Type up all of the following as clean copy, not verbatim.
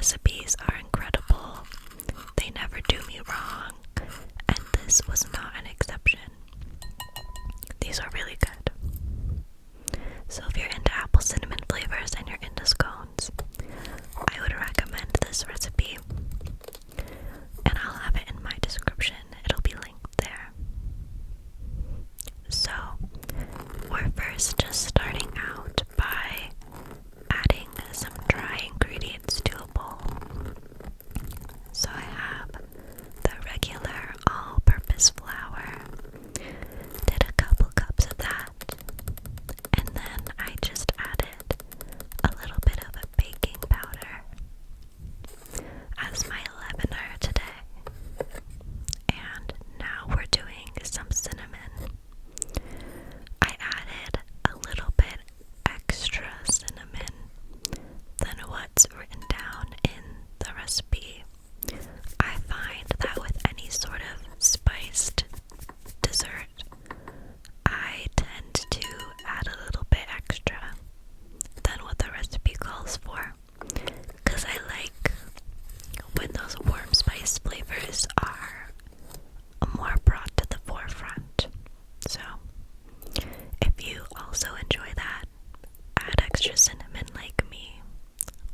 recipes are incredible. They never do me wrong, and this was not an exception. These are really good. So if you're into apple cinnamon flavors and you're into scones, I would recommend this recipe, and I'll have it in my description. It'll be linked there. So we're first just starting out by adding some dry ingredients to a bowl. So I have the regular all-purpose flour, did a couple cups of that, and then I just added a little bit of a baking powder as my leavener today. And now we're doing some cinnamon. I added a little bit extra cinnamon than what's written down in the recipe. I find that with any sort of spiced dessert, I tend to add a little bit extra than what the recipe calls for, because I like when those warm spice flavors are more brought to the forefront. So if you also enjoy that, add extra cinnamon like me,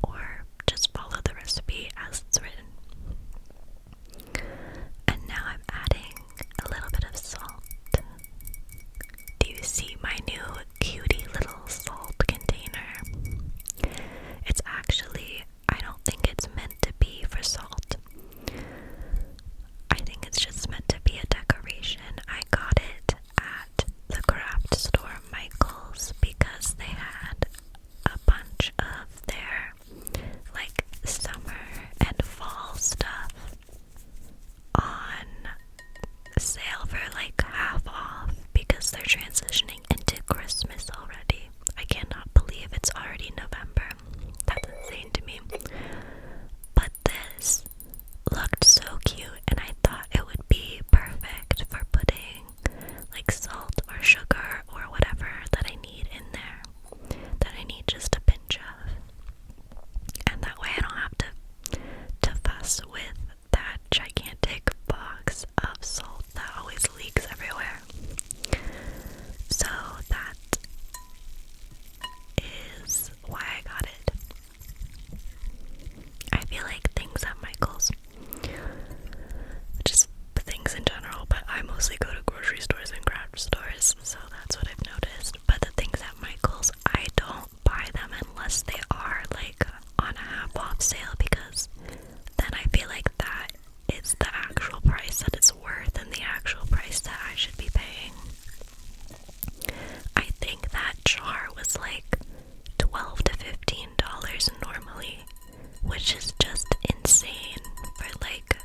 or just follow the recipe as it's written. And now I'm adding a little bit of salt. Do you see my new cutie little salt container? It's actually, I don't think it's meant to be for salt. I think it's just meant to be a decoration. I got it at the craft store Michael's because they had a bunch of their like summer and fall stuff on sale for like half off because they're transitioning into Christmas already. I cannot believe it's already November. That's insane to me. But this looked so cute, and I thought it would be perfect for putting like salt or sugar or whatever that I need in there, that I need just a pinch of. And that way I don't have to fuss with that gigantic box of salt that always leaks everywhere. So that is why I got it. I feel like things at Michael's, just things in general, but I mostly go to grocery stores and craft stores, so that's what I've noticed. But the things at Michael's, I don't buy them unless they are like on a half off sale, because then I feel like that is the actual price that it's worth and the actual price that I should be paying. I think that jar was like $12 to $15 normally, which is just insane for like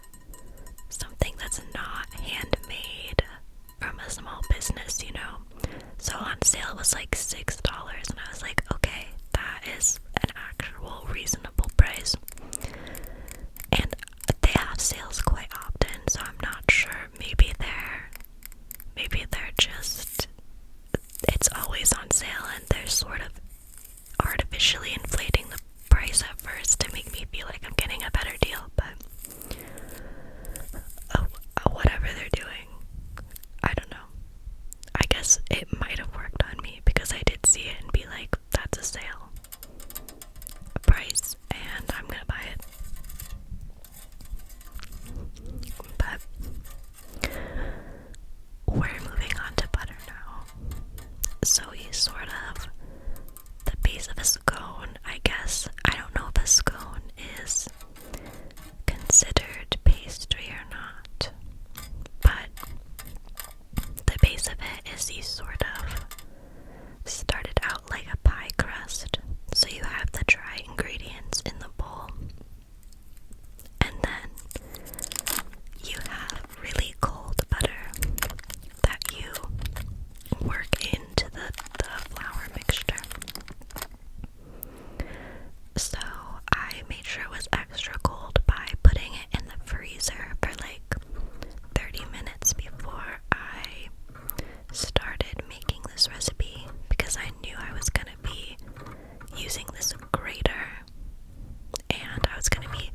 something that's not handmade from a small business, you know. So on sale it was like $6, and I was like, okay, that is an actual reasonable price. And they have sales quite often, so I'm not sure. Maybe they're just, it's always on sale and they're sort of artificially inflating the price at first to make me feel like I'm getting a better deal, but whatever they're doing, I don't know. I guess it might have worked on me because I did see it and be like, that's a sale price and I'm gonna buy it. But we're moving on to butter now. So you sort of, the base of a scone, I guess. I don't know if a scone is considered pastry or not, but the base of it is you sort of started out like a pie crust. So you have the dry ingredients in the bowl, and then you have really cold butter that you work into the flour mixture. So I made sure it was extra cold by putting it in the freezer for like 30 minutes before I started making this recipe, because I knew I was going to be using this grater and I was going to be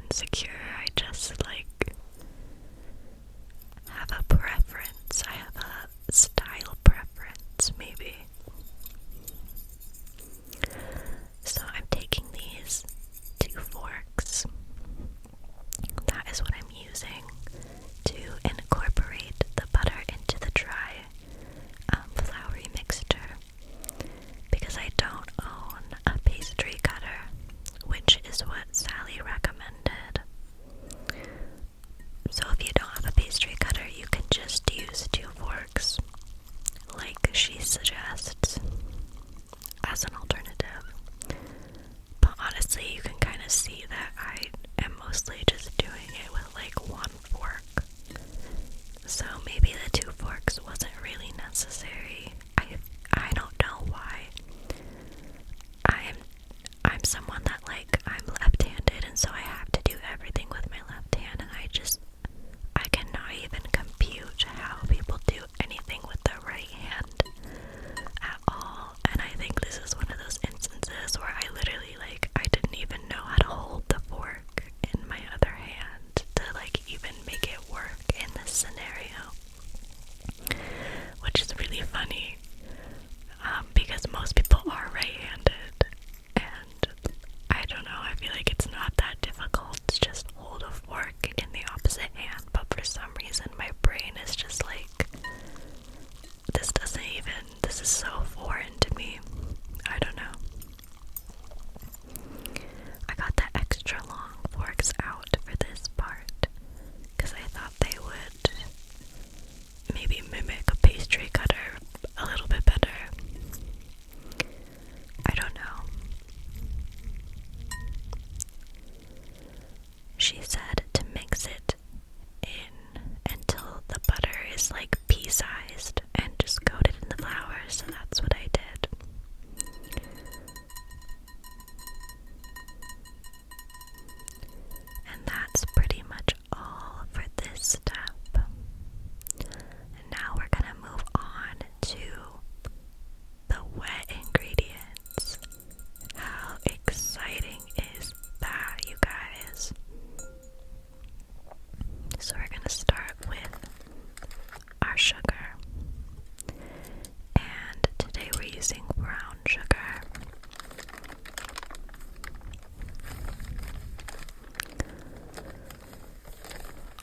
insecure. I just like have a preference. I have a style preference, maybe. So I'm taking these 2 forks. That is what I'm using to incorporate the butter into the dry floury mixture, because I don't own a pastry cutter, which is what Sally recommended. So if you don't have a pastry cutter, you can just use 2 forks, like she suggests, as an alternative. But honestly, you can kind of see that I am mostly just doing it with like 1 fork. So maybe the 2 forks wasn't really necessary. I don't know why. I'm someone that like I'm left-handed, and so I have to do everything with my left hand, and I cannot even compute how people do anything with their right hand at all. And I think this is one of those instances where I literally like I didn't even know how to hold the fork in my other hand to like even make it work in this scenario, which is really funny, because most people are right-handed, and I don't know, I feel like it's not that difficult to just hold a fork in the opposite hand, but for some reason my brain is just like, this is so foreign to me. I don't know. I got the extra long forks out for this part because I thought they would maybe mimic a pastry cutter a little bit better. I don't know. She said to mix it in until the butter is like pea-sized and just coat it in the flour, so that's what I did. And that's pretty much all for this step. And now we're gonna move on to the wet ingredients. How exciting is that, you guys? So we're gonna start with our sugar. And today we're using brown sugar.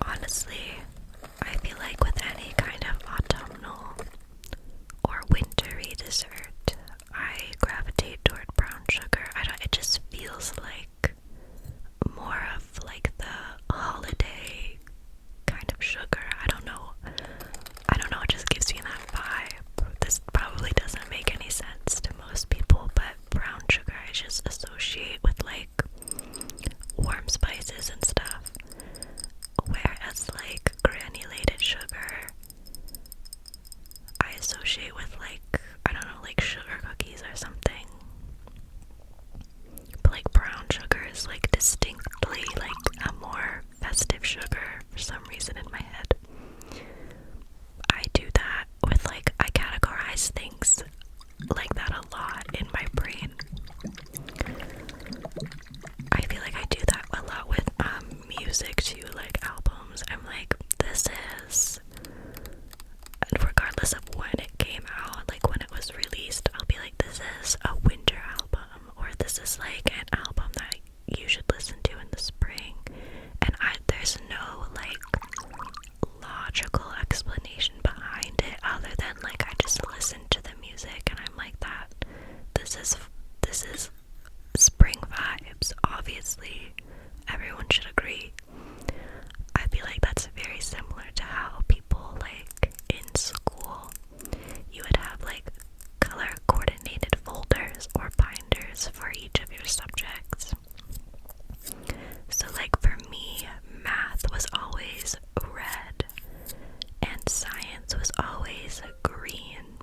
Honestly, I feel like with any kind of autumnal or wintry dessert, I gravitate toward brown sugar. It just feels like more of like the holiday kind of sugar. I don't know, it just gives me that vibe. This probably doesn't make any sense to most people, but brown sugar I just associate with like warm spices and stuff, whereas like granulated sugar I associate with like, I don't know, like sugar cookies or something. But like brown sugar is like distinctly like a more festive sugar for some reason in my head. I do that with like, I categorize things like that a lot in my brain. I feel like I do that a lot with music too, like albums. I'm like, this is, regardless of when it came out, like when it was released, I'll be like, this is a winter album, or this is like an album that you should listen to in the spring. And there's no like logical explanation behind it other than like I just listen to the music and I'm like, this is spring vibes. Obviously everyone should agree. I feel like that's very similar to how people like in school, you would have like color coordinated folders or binders for each of your subjects. So like for me, math was always red and science was always green,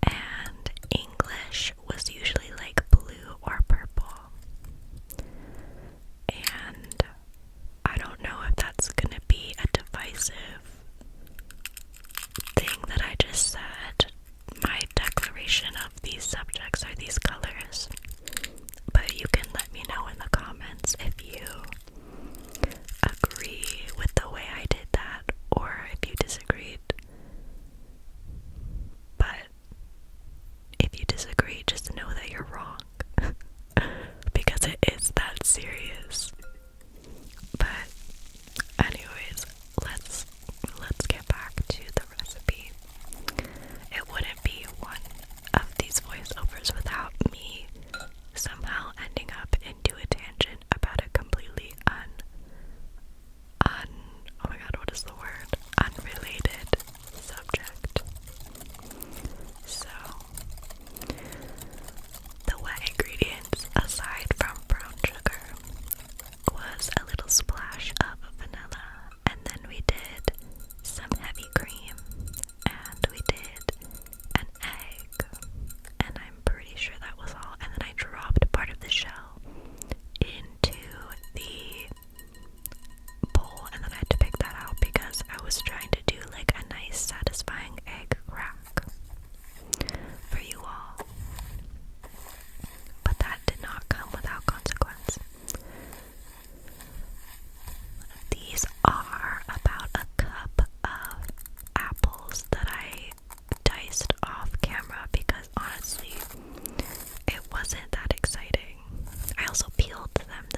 and English was usually like blue or purple. And I don't know if that's gonna be a divisive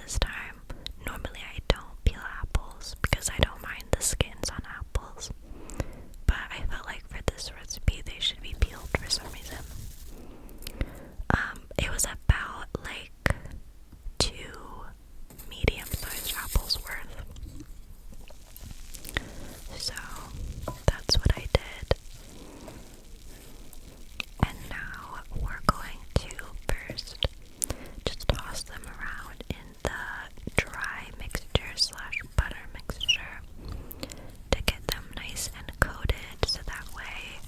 this time. Normally I don't peel apples because I don't mind the skins on apples, but I felt like for this recipe they should be peeled for some reason. It was about like 2 medium-sized apples worth. So that's what I did. And now we're going to first just toss them around in the dry mixture slash butter mixture to get them nice and coated, so that way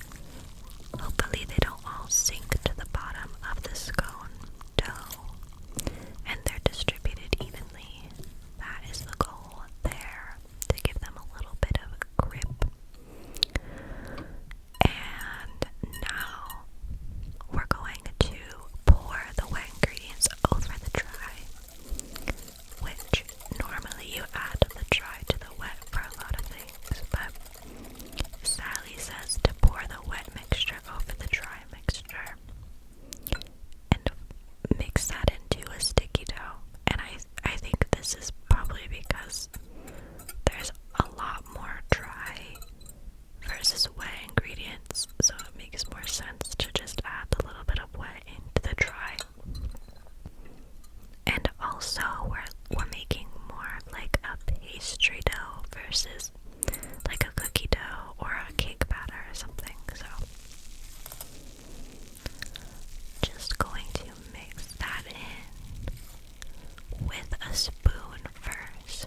hopefully they don't all sink to the bottom of the scone dough and they're distributed evenly. That is the goal there, to give them a little bit of grip. And now we're going to pour the wet ingredients over the dry, which normally you add the dry to the wet for a lot of things, but Sally says to pour the wet mixture over the dry mixture and mix that into a sticky dough. And I think this is probably because there's a lot more dry versus wet ingredients, so it makes more sense to just add a little bit of wet into the dry. And also we're making more like a pastry dough versus like a cookie dough or a cake batter or something. So just going to mix that in with a spoon first,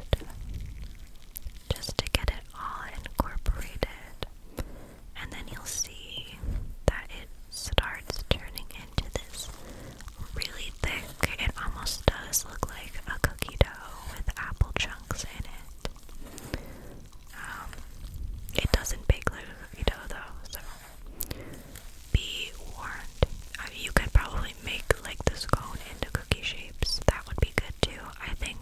just to get it all incorporated, and then you'll see that it starts turning into this really thick, it almost does look like a cookie dough with apple chunks in it. It doesn't bake like a cookie dough though, so be warned. I mean, you could probably make like the scone into cookie shapes, that would be good too. I think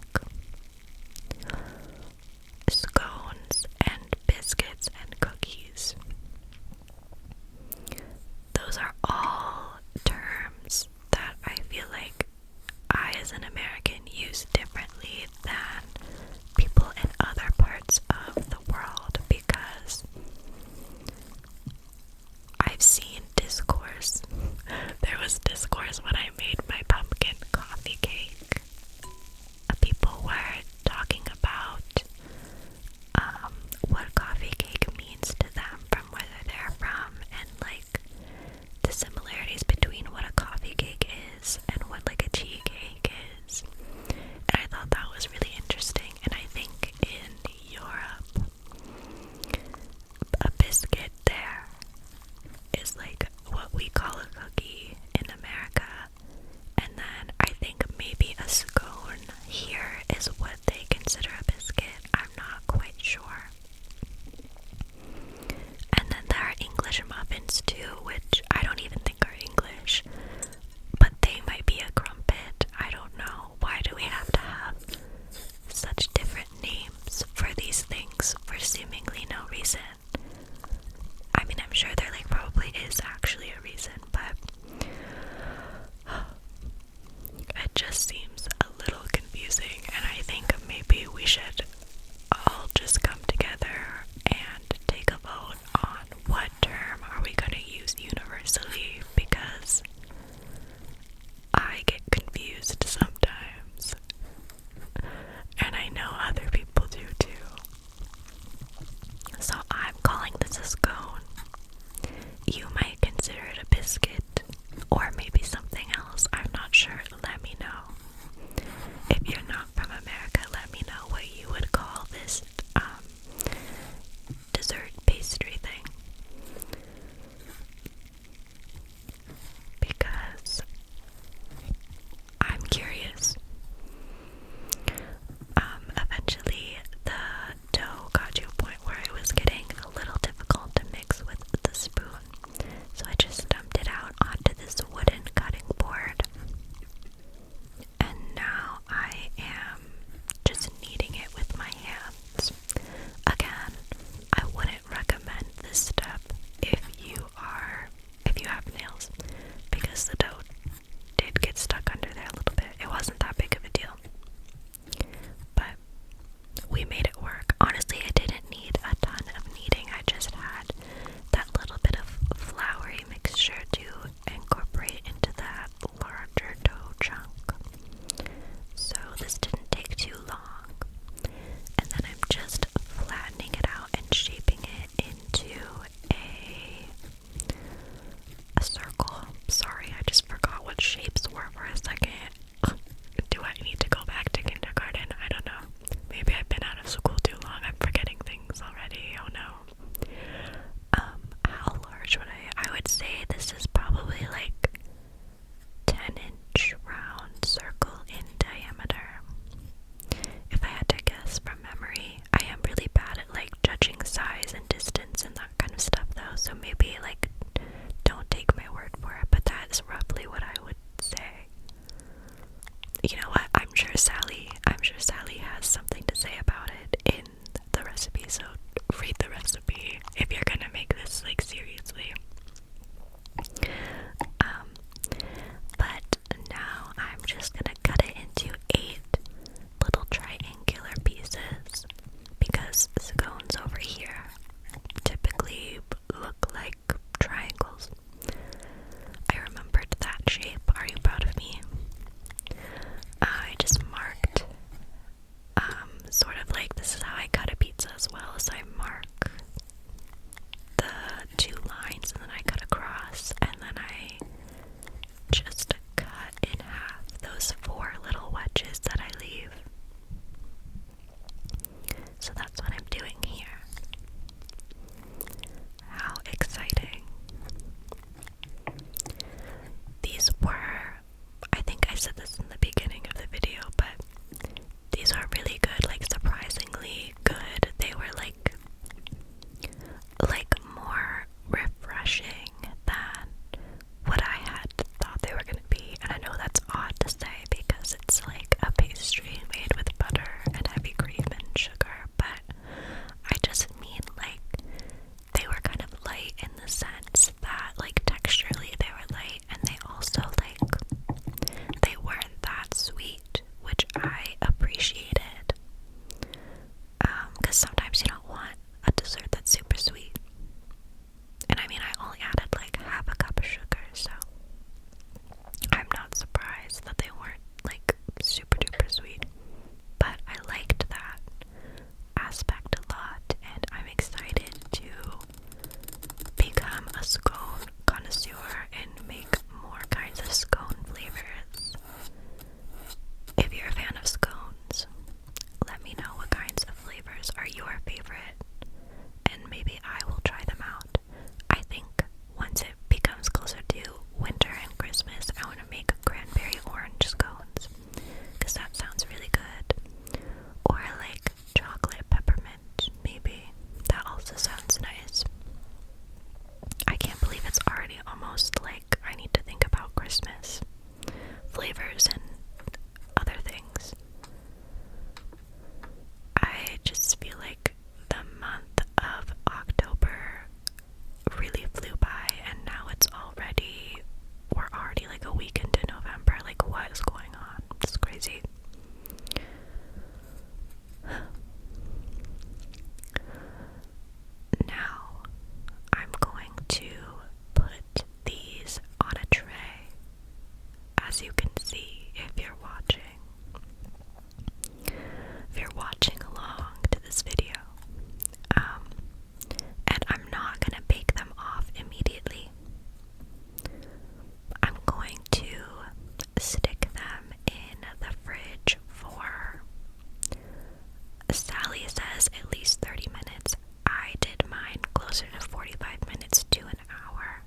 Sally says at least 30 minutes. I did mine closer to 45 minutes to an hour,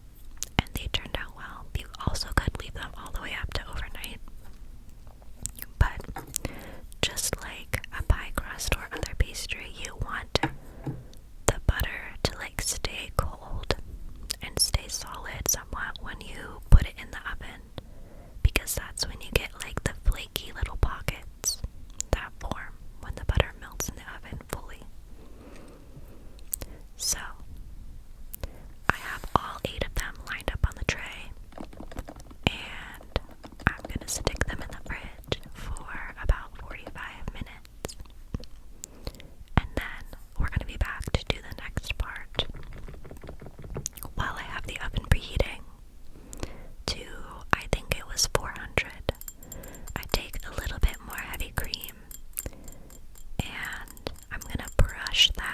and they turned out well. You also could leave them all the way up to overnight. But just like a pie crust or other pastry, you want the butter to like stay cold and stay solid somewhat when you put it in the oven, because that's when you get like the flaky little pockets that form when the butter melts in the oven fully. So I have all 8 of them lined up on the tray, and I'm gonna stick them in the fridge for about 45 minutes, and then we're gonna be back to do the next part. While I have the oven preheating to, I think it was 400, I take a little bit more heavy cream and I'm gonna brush that